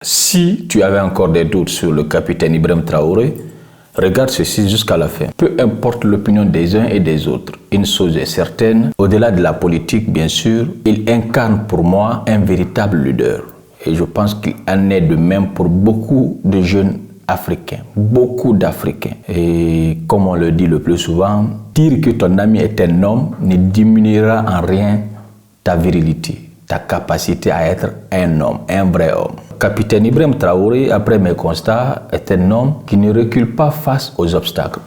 Si tu avais encore des doutes sur le capitaine Ibrahim Traoré, regarde ceci jusqu'à la fin. Peu importe l'opinion des uns et des autres, une chose est certaine, au-delà de la politique bien sûr, il incarne pour moi un véritable leader. Et je pense qu'il en est de même pour beaucoup de jeunes Africains, beaucoup d'Africains. Et comme on le dit le plus souvent, dire que ton ami est un homme ne diminuera en rien ta virilité, ta capacité à être un homme, un vrai homme. Capitaine Ibrahim Traoré, après mes constats, est un homme qui ne recule pas face aux obstacles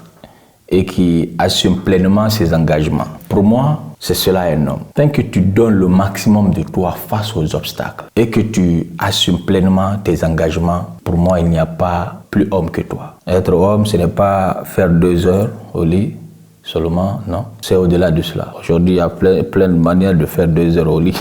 et qui assume pleinement ses engagements. Pour moi, c'est cela un homme. Tant que tu donnes le maximum de toi face aux obstacles et que tu assumes pleinement tes engagements, pour moi, il n'y a pas plus homme que toi. Être homme, ce n'est pas faire 2 heures au lit seulement, non. C'est au-delà de cela. Aujourd'hui, il y a plein de manières de faire 2 heures au lit.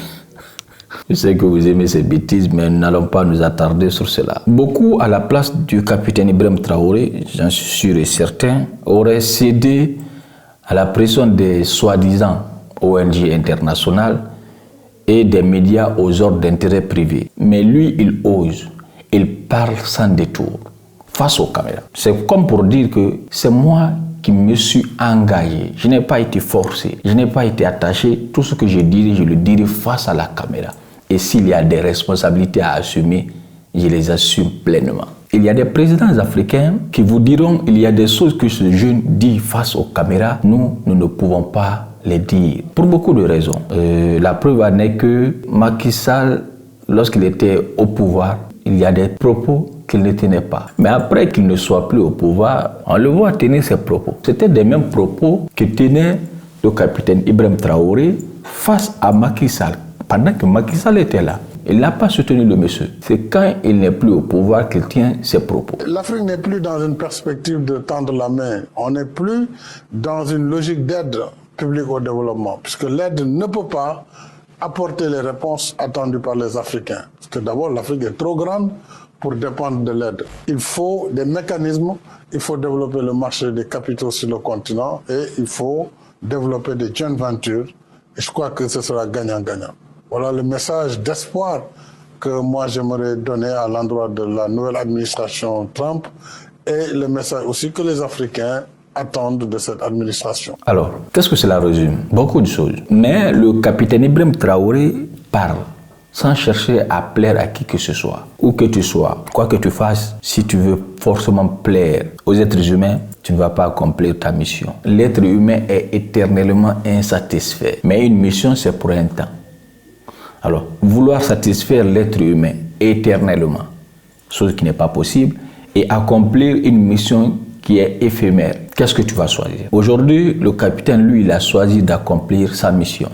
Je sais que vous aimez ces bêtises, mais nous n'allons pas nous attarder sur cela. Beaucoup, à la place du capitaine Ibrahim Traoré, j'en suis sûr et certain, auraient cédé à la pression des soi-disant ONG internationales et des médias aux ordres d'intérêt privé. Mais lui, il ose, il parle sans détour, face aux caméras. C'est comme pour dire que c'est moi qui me suis engagé. Je n'ai pas été forcé, je n'ai pas été attaché. Tout ce que je dirai, je le dirai face à la caméra. Et s'il y a des responsabilités à assumer, je les assume pleinement. Il y a des présidents africains qui vous diront qu'il y a des choses que ce jeune dit face aux caméras. Nous ne pouvons pas les dire. Pour beaucoup de raisons. La preuve en est que Macky Sall, lorsqu'il était au pouvoir, il y a des propos qu'il ne tenait pas. Mais après qu'il ne soit plus au pouvoir, on le voit tenir ses propos. C'était des mêmes propos que tenait le capitaine Ibrahim Traoré face à Macky Sall. Pendant que Macky Sall était là, il n'a pas soutenu le monsieur. C'est quand il n'est plus au pouvoir qu'il tient ses propos. L'Afrique n'est plus dans une perspective de tendre la main. On n'est plus dans une logique d'aide publique au développement, puisque l'aide ne peut pas apporter les réponses attendues par les Africains. Parce que d'abord, l'Afrique est trop grande pour dépendre de l'aide. Il faut des mécanismes, il faut développer le marché des capitaux sur le continent et il faut développer des joint ventures. Et je crois que ce sera gagnant-gagnant. Voilà le message d'espoir que moi j'aimerais donner à l'endroit de la nouvelle administration Trump et le message aussi que les Africains attendent de cette administration. Alors, qu'est-ce que cela résume? Beaucoup de choses. Mais le capitaine Ibrahim Traoré parle sans chercher à plaire à qui que ce soit. Où que tu sois, quoi que tu fasses, si tu veux forcément plaire aux êtres humains, tu ne vas pas accomplir ta mission. L'être humain est éternellement insatisfait. Mais une mission, c'est pour un temps. Alors, vouloir satisfaire l'être humain éternellement, chose qui n'est pas possible, et accomplir une mission qui est éphémère, qu'est-ce que tu vas choisir? Aujourd'hui, le capitaine, lui, il a choisi d'accomplir sa mission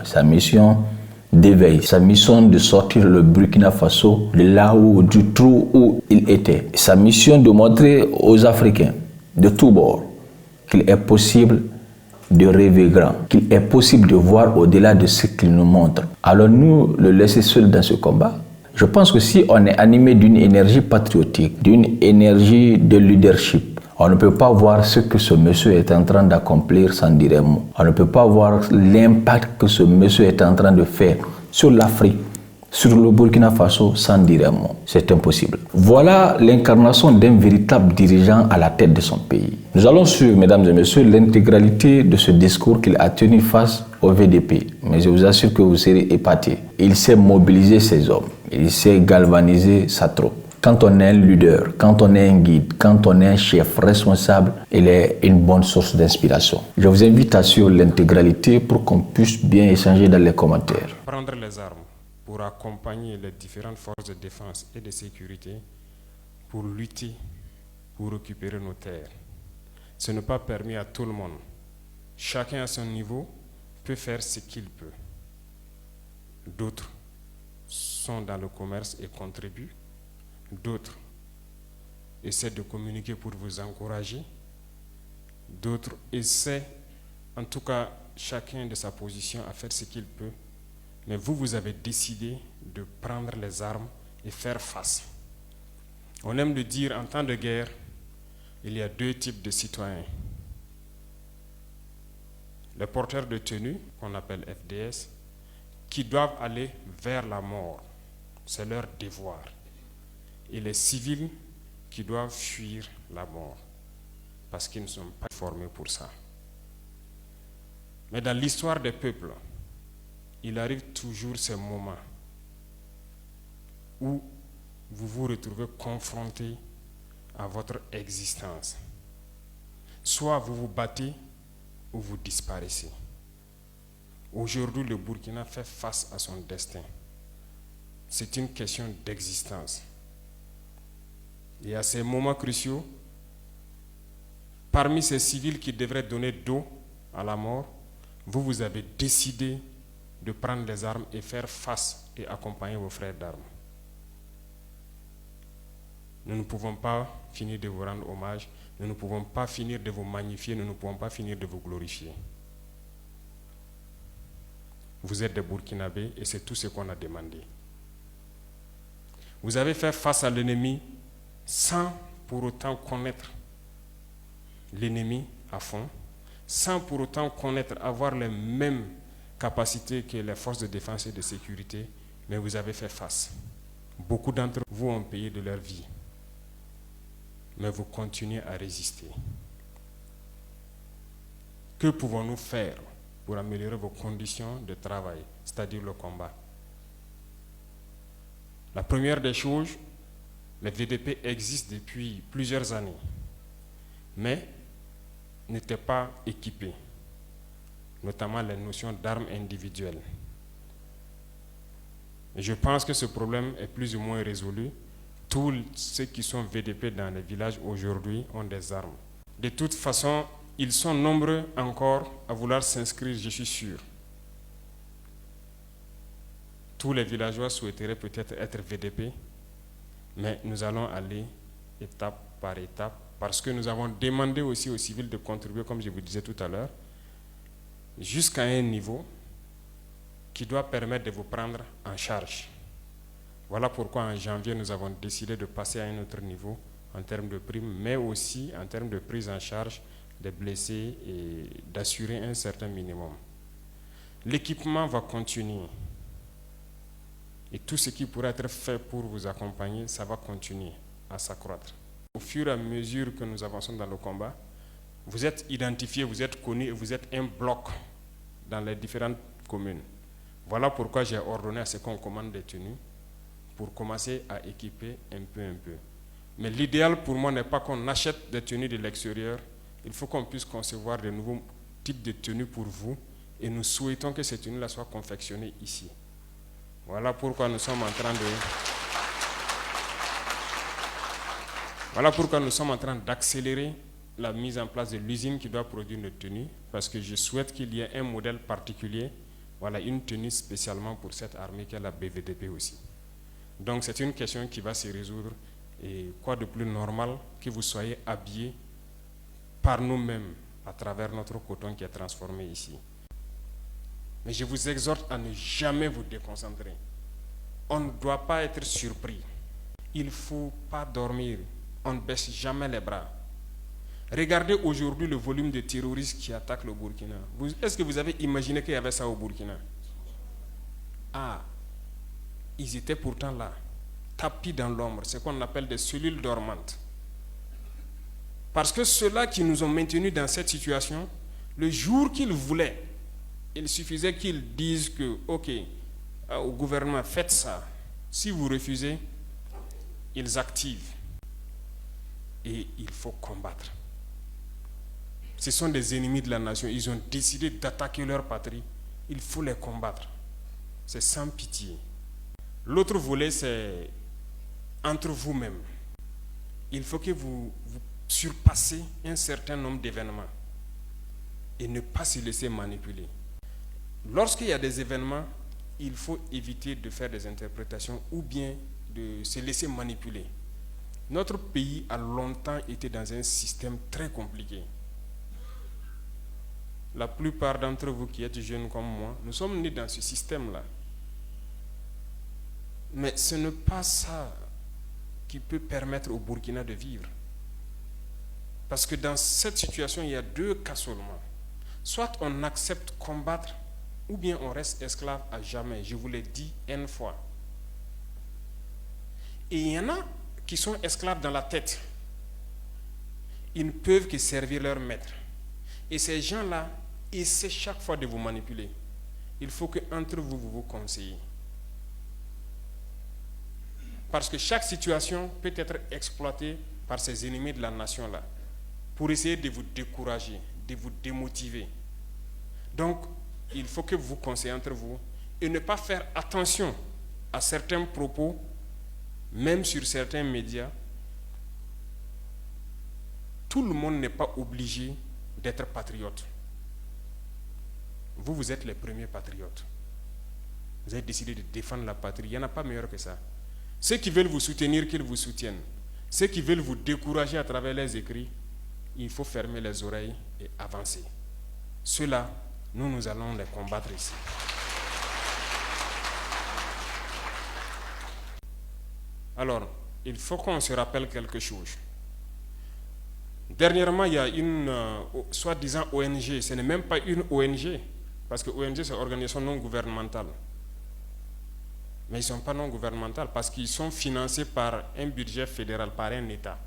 d'éveil, sa mission de sortir le Burkina Faso de là où, du trou où il était, sa mission de montrer aux Africains de tous bords qu'il est possible de rêver grand, qu'il est possible de voir au-delà de ce qu'il nous montre. Alors nous le laisser seul dans ce combat? Je pense que si on est animé d'une énergie patriotique, d'une énergie de leadership, on ne peut pas voir ce que ce monsieur est en train d'accomplir sans dire un mot. On ne peut pas voir l'impact que ce monsieur est en train de faire sur l'Afrique, sur le Burkina Faso sans dire un mot. C'est impossible. Voilà l'incarnation d'un véritable dirigeant à la tête de son pays. Nous allons suivre, mesdames et messieurs, l'intégralité de ce discours qu'il a tenu face au VDP. Mais je vous assure que vous serez épatés. Il sait mobiliser ses hommes. Il sait galvaniser sa troupe. Quand on est un leader, quand on est un guide, quand on est un chef responsable, il est une bonne source d'inspiration. Je vous invite à suivre l'intégralité pour qu'on puisse bien échanger dans les commentaires. Prendre les armes pour accompagner les différentes forces de défense et de sécurité pour lutter, pour récupérer nos terres. Ce n'est pas permis à tout le monde. Chacun à son niveau peut faire ce qu'il peut. D'autres sont dans le commerce et contribuent. D'autres essaient de communiquer pour vous encourager. D'autres essaient, en tout cas chacun de sa position, à faire ce qu'il peut. Mais vous avez décidé de prendre les armes et faire face. On aime le dire, en temps de guerre, il y a 2 types de citoyens. Les porteurs de tenue, qu'on appelle FDS, qui doivent aller vers la mort. C'est leur devoir. et les civils qui doivent fuir la mort parce qu'ils ne sont pas formés pour ça. Mais dans l'histoire des peuples, il arrive toujours ces moments où vous vous retrouvez confronté à votre existence. Soit vous vous battez ou vous disparaissez. Aujourd'hui, le Burkina fait face à son destin. C'est une question d'existence. Et à ces moments cruciaux, parmi ces civils qui devraient donner dos à la mort, vous avez décidé de prendre les armes et faire face et accompagner vos frères d'armes. Nous ne pouvons pas finir de vous rendre hommage, nous ne pouvons pas finir de vous magnifier, nous ne pouvons pas finir de vous glorifier. Vous êtes des Burkinabés et c'est tout ce qu'on a demandé. Vous avez fait face à l'ennemi sans pour autant connaître l'ennemi à fond, sans pour autant connaître, avoir les mêmes capacités que les forces de défense et de sécurité, mais vous avez fait face. Beaucoup d'entre vous ont payé de leur vie, mais vous continuez à résister. Que pouvons-nous faire pour améliorer vos conditions de travail, c'est-à-dire le combat? La première des choses, les VDP existent depuis plusieurs années, mais n'étaient pas équipés, notamment les notions d'armes individuelles. Et je pense que ce problème est plus ou moins résolu. Tous ceux qui sont VDP dans les villages aujourd'hui ont des armes. De toute façon, ils sont nombreux encore à vouloir s'inscrire, je suis sûr. Tous les villageois souhaiteraient peut-être être VDP, mais nous allons aller étape par étape, parce que nous avons demandé aussi aux civils de contribuer, comme je vous disais tout à l'heure, jusqu'à un niveau qui doit permettre de vous prendre en charge. Voilà pourquoi en janvier, nous avons décidé de passer à un autre niveau en termes de primes, mais aussi en termes de prise en charge des blessés et d'assurer un certain minimum. L'équipement va continuer. Et tout ce qui pourrait être fait pour vous accompagner, ça va continuer à s'accroître. Au fur et à mesure que nous avançons dans le combat, vous êtes identifiés, vous êtes connus et vous êtes un bloc dans les différentes communes. Voilà pourquoi j'ai ordonné à ce qu'on commande des tenues pour commencer à équiper un peu. Mais l'idéal pour moi n'est pas qu'on achète des tenues de l'extérieur. Il faut qu'on puisse concevoir de nouveaux types de tenues pour vous et nous souhaitons que ces tenues-là soient confectionnées ici. Voilà pourquoi nous sommes en train d'accélérer la mise en place de l'usine qui doit produire une tenue, parce que je souhaite qu'il y ait un modèle particulier, voilà, une tenue spécialement pour cette armée qu'est la BVDP aussi. Donc c'est une question qui va se résoudre, et quoi de plus normal que vous soyez habillés par nous-mêmes à travers notre coton qui est transformé ici. Mais je vous exhorte à ne jamais vous déconcentrer. On ne doit pas être surpris. Il ne faut pas dormir. On ne baisse jamais les bras. Regardez aujourd'hui le volume de terroristes qui attaquent le Burkina. Est-ce que vous avez imaginé qu'il y avait ça au Burkina? Ah, ils étaient pourtant là, tapis dans l'ombre, ce qu'on appelle des cellules dormantes. Parce que ceux-là qui nous ont maintenus dans cette situation, le jour qu'ils voulaient, il suffisait qu'ils disent que, ok, au gouvernement, faites ça. Si vous refusez, ils activent. Et il faut combattre. Ce sont des ennemis de la nation. Ils ont décidé d'attaquer leur patrie. Il faut les combattre. C'est sans pitié. L'autre volet, c'est entre vous-même. Il faut que vous surpassez un certain nombre d'événements et ne pas se laisser manipuler. Lorsqu'il y a des événements, il faut éviter de faire des interprétations ou bien de se laisser manipuler. Notre pays a longtemps été dans un système très compliqué. La plupart d'entre vous qui êtes jeunes comme moi, nous sommes nés dans ce système-là. Mais ce n'est pas ça qui peut permettre au Burkina de vivre. Parce que dans cette situation, il y a deux cas seulement. Soit on accepte combattre, ou bien on reste esclave à jamais. Je vous l'ai dit une fois. Et il y en a qui sont esclaves dans la tête, ils ne peuvent que servir leur maître. Et ces gens-là essaient chaque fois de vous manipuler. Il faut qu'entre vous, vous vous conseillez. Parce que chaque situation peut être exploitée par ces ennemis de la nation-là pour essayer de vous décourager, de vous démotiver. Donc, il faut que vous vous conseillez entre vous et ne pas faire attention à certains propos, même sur certains médias. Tout le monde n'est pas obligé d'être patriote. Vous, vous êtes les premiers patriotes. Vous avez décidé de défendre la patrie. Il n'y en a pas meilleur que ça. Ceux qui veulent vous soutenir, qu'ils vous soutiennent. Ceux qui veulent vous décourager à travers les écrits, il faut fermer les oreilles et avancer. Ceux-là, nous allons les combattre ici. Alors, il faut qu'on se rappelle quelque chose. Dernièrement, il y a une soi-disant ONG. Ce n'est même pas une ONG, parce que ONG, c'est organisation non gouvernementale. Mais ils ne sont pas non gouvernementaux parce qu'ils sont financés par un budget fédéral, par un État.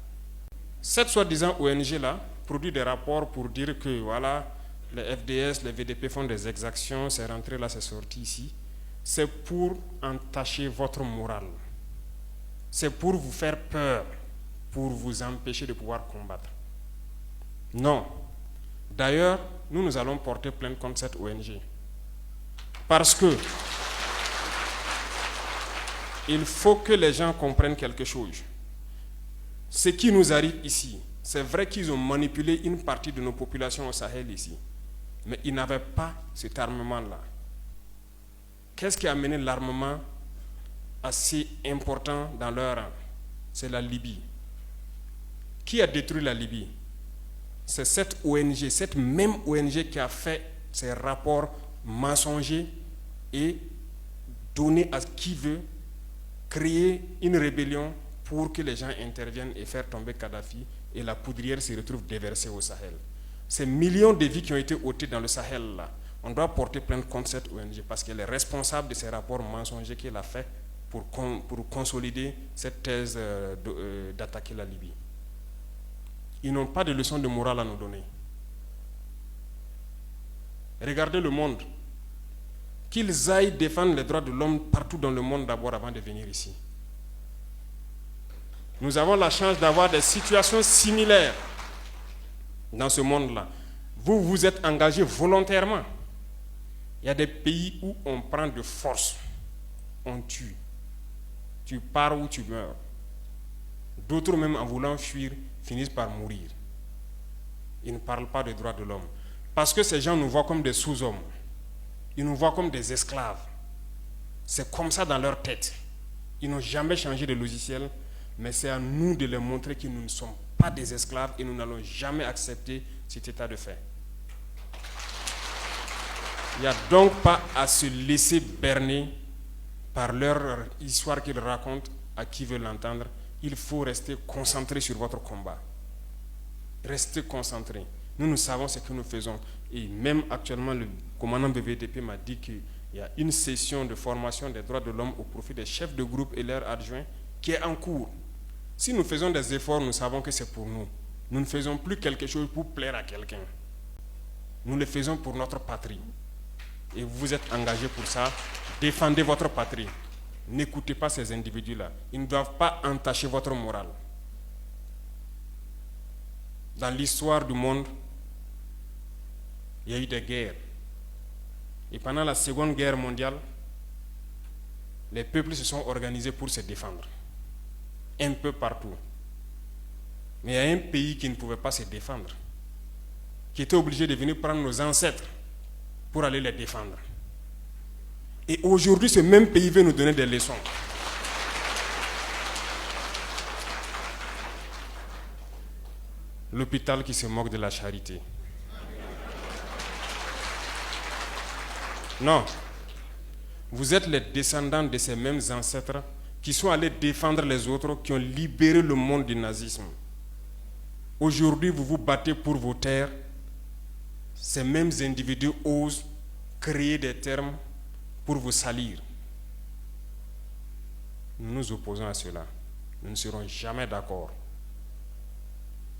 Cette soi-disant ONG-là produit des rapports pour dire que voilà, les FDS, les VDP font des exactions, c'est rentré là, c'est sorti ici. C'est pour entacher votre morale. C'est pour vous faire peur, pour vous empêcher de pouvoir combattre. Non. D'ailleurs, nous allons porter plainte contre cette ONG. Parce que il faut que les gens comprennent quelque chose. Ce qui nous arrive ici, c'est vrai qu'ils ont manipulé une partie de nos populations au Sahel ici, mais ils n'avaient pas cet armement-là. Qu'est-ce qui a amené l'armement assez important dans leur rang? C'est la Libye. Qui a détruit la Libye? C'est cette ONG, cette même ONG qui a fait ces rapports mensongers et donné à qui veut créer une rébellion pour que les gens interviennent et faire tomber Kadhafi et la poudrière se retrouve déversée au Sahel. Ces millions de vies qui ont été ôtées dans le Sahel là, on doit porter plainte contre cette ONG parce qu'elle est responsable de ces rapports mensongers qu'elle a fait pour consolider cette thèse d'attaquer la Libye. Ils n'ont pas de leçon de morale à nous donner. Regardez le monde. Qu'ils aillent défendre les droits de l'homme partout dans le monde d'abord avant de venir ici. Nous avons la chance d'avoir des situations similaires dans ce monde-là. Vous vous êtes engagés volontairement. Il y a des pays où on prend de force, on tue. Tu pars ou tu meurs. D'autres même en voulant fuir finissent par mourir. Ils ne parlent pas des droits de l'homme. Parce que ces gens nous voient comme des sous-hommes. Ils nous voient comme des esclaves. C'est comme ça dans leur tête. Ils n'ont jamais changé de logiciel, mais c'est à nous de leur montrer que nous ne sommes pas des esclaves et nous n'allons jamais accepter cet état de fait. Il n'y a donc pas à se laisser berner par leur histoire qu'ils racontent à qui veut l'entendre. Il faut rester concentré sur votre combat. Restez concentré. Nous savons ce que nous faisons. Et même actuellement, le commandant BVDP m'a dit qu'il y a une session de formation des droits de l'homme au profit des chefs de groupe et leurs adjoints qui est en cours. Si nous faisons des efforts, nous savons que c'est pour nous. Nous ne faisons plus quelque chose pour plaire à quelqu'un. Nous le faisons pour notre patrie. Et vous êtes engagés pour ça. Défendez votre patrie. N'écoutez pas ces individus-là. Ils ne doivent pas entacher votre morale. Dans l'histoire du monde, il y a eu des guerres. Et pendant la Seconde Guerre mondiale, les peuples se sont organisés pour se défendre. Un peu partout. Mais il y a un pays qui ne pouvait pas se défendre, qui était obligé de venir prendre nos ancêtres pour aller les défendre. Et aujourd'hui, ce même pays veut nous donner des leçons. L'hôpital qui se moque de la charité. Non. Vous êtes les descendants de ces mêmes ancêtres qui sont allés défendre les autres, qui ont libéré le monde du nazisme. Aujourd'hui, vous vous battez pour vos terres. Ces mêmes individus osent créer des termes pour vous salir. Nous nous opposons à cela. nous ne serons jamais d'accord.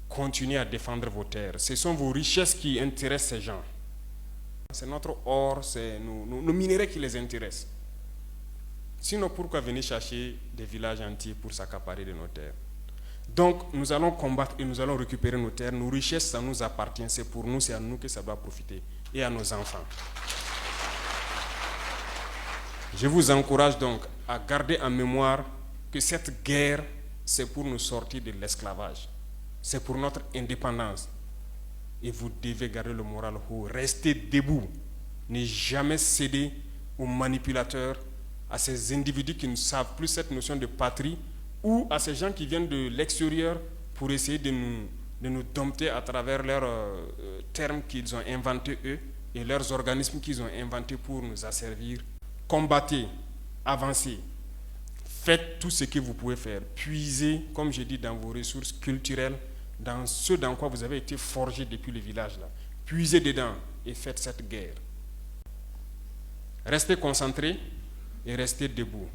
Continuez à défendre vos terres. Ce sont vos richesses qui intéressent ces gens. C'est notre or, c'est nos minerais qui les intéressent. Sinon, pourquoi venir chercher des villages entiers pour s'accaparer de nos terres? Donc, nous allons combattre et nous allons récupérer nos terres. Nos richesses, ça nous appartient. C'est pour nous, c'est à nous que ça doit profiter. Et à nos enfants. Je vous encourage donc à garder en mémoire que cette guerre, c'est pour nous sortir de l'esclavage. C'est pour notre indépendance. Et vous devez garder le moral haut. Restez debout. Ne jamais céder aux manipulateurs, à ces individus qui ne savent plus cette notion de patrie, ou à ces gens qui viennent de l'extérieur pour essayer de nous dompter à travers leurs termes qu'ils ont inventés eux et leurs organismes qu'ils ont inventés pour nous asservir. Combattez, avancez, faites tout ce que vous pouvez faire. Puisez, comme je dis, dans vos ressources culturelles, dans ce dans quoi vous avez été forgé depuis le village là. Puisez dedans et faites cette guerre. Restez concentrés et restez debout.